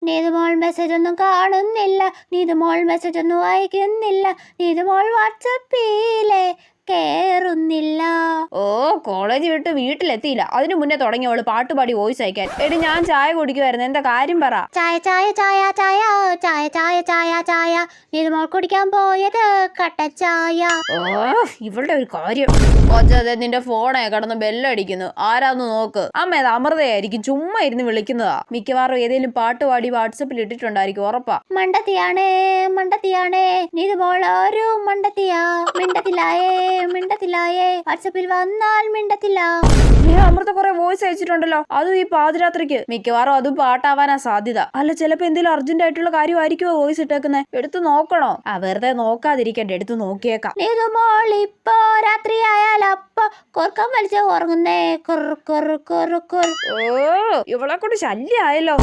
Neethumol message ഒന്നും കാണുന്നില്ല, Neethumol message ഒന്നും വായിക്കുന്നില്ല, നീതുമോൾ വാട്സപ്പിലെ കേറുന്നില്ല. ഓ, കോളേജ് വിട്ട് വീട്ടിലെത്തിയില്ല, അതിനു മുന്നേ തുടങ്ങിയവള് പാട്ടുപാടി വോയിസ് അയക്കാൻ. എടി ഞാൻ ചായ കുടിക്കുമായിരുന്നു, എന്താ കാര്യം പറ. ചായ ചായ ചായ ചായ ചായ ചായ ചായ ചായ നീതുമോൾ കുടിക്കാൻ പോയത് കട്ടച്ചായ. ഓ, ഇവളുടെ ഒരു കാര്യം. കൊച്ചതെ നിന്റെ ഫോണേ കിടന്ന് ബെല്ലടിക്കുന്നു, ആരാന്ന് നോക്ക്. അമ്മ അത് അമൃതയായിരിക്കും, ചുമ്മാ ഇരുന്ന് വിളിക്കുന്നതാ. മിക്കവാറും ഏതെങ്കിലും പാട്ടുപാടി വാട്സപ്പിൽ ഇട്ടിട്ടുണ്ടായിരിക്കും, ഉറപ്പാ. മണ്ടത്തിയാണേ മണ്ടത്തിയാണേ നീതുമോൾ ഒരു മണ്ടത്തിയാ. മിണ്ടത്തില്ലായേ വാട്സപ്പിൽ വന്നാൽ മിണ്ടത്തില്ല. നീ അമൃത കുറെ വോയിസ് അയച്ചിട്ടുണ്ടല്ലോ, അതും ഈ പാതിരാത്രിക്ക്. മിക്കവാറും അതും പാട്ടാവാനാ സാധ്യത. അല്ല, ചിലപ്പോ എന്തെങ്കിലും അർജന്റ് ആയിട്ടുള്ള കാര്യമായിരിക്കുമോ വോയിസ് ഇട്ടേക്കുന്നത്. എടുത്തു നോക്കണോ? വെറുതെ നോക്കാതിരിക്കണ്ട, എടുത്തു നോക്കിയേക്കാം. നീതുമോൾ ഇപ്പോ രാത്രിയായാൽ അപ്പൊ കൊർക്കം വലിച്ച് ഉറങ്ങുന്നേ. ഓ, ഇവളെ കൊണ്ട് ശല്യായല്ലോ.